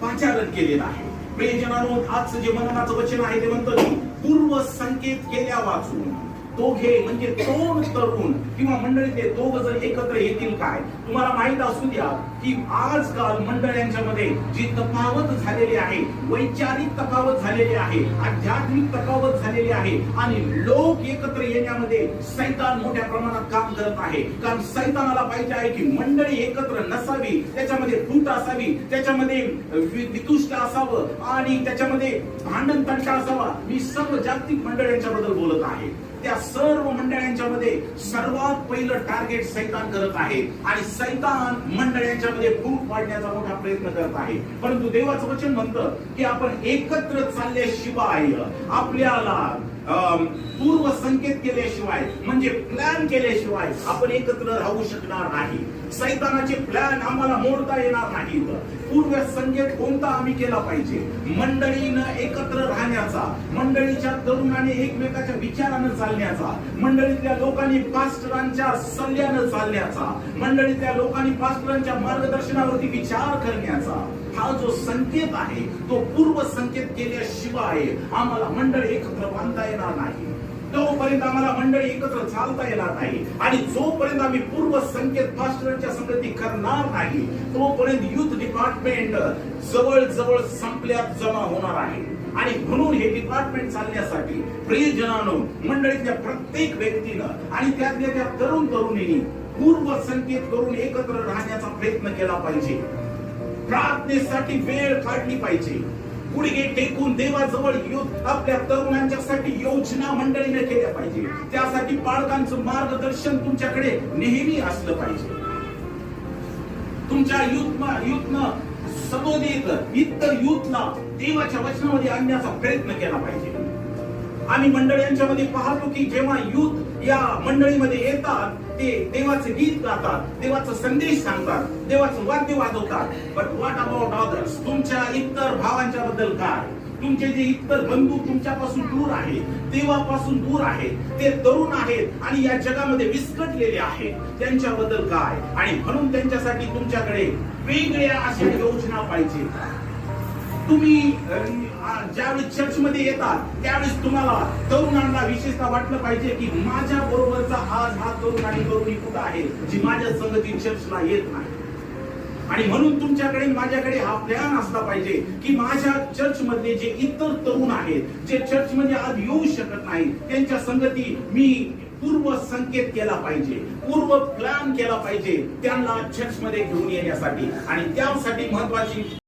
पाचारण केलेलं आहे. प्रियजनांनो, आजचं जे मननाचं वचन आहे ते म्हणतं की पूर्व संकेत केल्या वाचून दोघे म्हणजे दोन तरुण किंवा मंडळीतले दोघ जर एकत्र येतील काय. तुम्हाला माहित असू द्या की आजकाल मंडळांच्या मध्ये जी तफावत झालेली आहे, वैचारिक तफावत झालेली आहे, आध्यात्मिक तफावत झालेली आहे आणि लोक एकत्र येण्यामध्ये सैतान मोठ्या प्रमाणात काम करत आहे. कारण सैतानाला पाहिजे आहे की मंडळी एकत्र नसावी, त्याच्यामध्ये फूट असावी, त्याच्यामध्ये वितुष्ट असावं आणि त्याच्यामध्ये भांडण तंटा असावा. मी सर्व जागतिक मंडळांच्या बद्दल बोलत आहे. त्या सर्व मंडळांच्या मध्ये सर्वात पहिलं टार्गेट सैतान करत आहे आणि सैतान मंडळांच्या मध्ये फूट पाडण्याचा मोठा प्रयत्न करत आहे. परंतु देवाचं वचन म्हणतं की आपण एकत्र चालल्याशिवाय आपल्याला पूर्व संकेत केल्याशिवाय म्हणजे प्लॅन केल्याशिवाय आपण एकत्र राहू शकणार नाही. सैतानाचे प्लॅन आम्हाला मोडता येणार नाहीत. पूर्व संकेत कोणता आम्ही केला पाहिजे? मंडळीनं एकत्र राहण्याचा, मंडळीच्या तरुणाने एकमेकाच्या विचारानं चालण्याचा, मंडळीतल्या लोकांनी पास्टरांच्या सल्ल्यानं चालण्याचा, मंडळीतल्या लोकांनी पास्टरांच्या मार्गदर्शनावरती विचार करण्याचा. हा जो संकेत आहे तो पूर्व संकेत केल्याशिवाय आम्हाला मंडळ एकत्र बांधता येणार नाही. तोपर्यंत आम्हाला मंडळी एकत्र चालता येणार नाही आणि जोपर्यंत आम्ही पूर्व संकेत पास्टरांच्या संगती करणार नाही तोपर्यंत युथ डिपार्टमेंट जवळ संपल्यात जमा होणार आहे. आणि म्हणून हे डिपार्टमेंट चालण्यासाठी प्रियजनांनो, मंडळीतल्या प्रत्येक व्यक्तीनं आणि त्यातल्या त्या तरुण तरुणींनी पूर्व संकेत करून एकत्र राहण्याचा प्रयत्न केला पाहिजे. प्रार्थनेसाठी वेळ काढली पाहिजे. गुडघे टेकून देवाजवळ येऊन आपल्या तरुणांच्यासाठी योजना मंडळीने केल्या पाहिजे. त्यासाठी पालकांचं मार्गदर्शन तुमच्याकडे नेहमी असलं पाहिजे. तुमच्या युथनं सदोदित इतर युथला देवाच्या वचनामध्ये आणण्याचा प्रयत्न केला पाहिजे. आम्ही मंडळींच्या मध्ये पाहतो की जेव्हा युथ या मंडळीमध्ये येतात ते देवाचे गीत गातात, देवाचा संदेश सांगतात, देवाचं वाद्य वाजवतात. But what about others? तुमच्या इतर भावांच्या बद्दल काय? तुमचे जे इतर बंधू तुमच्यापासून दूर आहेत, देवापासून दूर आहेत, ते तरुण आहेत आणि या जगामध्ये विस्कटलेले आहेत, त्यांच्याबद्दल काय? आणि म्हणून त्यांच्यासाठी तुमच्याकडे वेगळ्या अशा योजना पाहिजे. तुम्ही ज्यावेळेस चर्च मध्ये येतात त्यावेळेस तुम्हाला तरुणांना विशेषतः वाटलं पाहिजे की माझ्या बरोबरचा आज हा तरुण आणि तरुणी कुठं आहे जी माझ्या संगती चर्चला येत नाही. आणि म्हणून तुमच्याकडे माझ्याकडे हा प्लॅन असला पाहिजे की माझ्या चर्च मधले जे इतर तरुण आहेत, जे चर्च मध्ये आज येऊ शकत नाही, त्यांच्या संगती मी पूर्व संकेत केला पाहिजे, पूर्व प्लॅन केला पाहिजे त्यांना चर्च मध्ये घेऊन येण्यासाठी. आणि त्यासाठी महत्वाची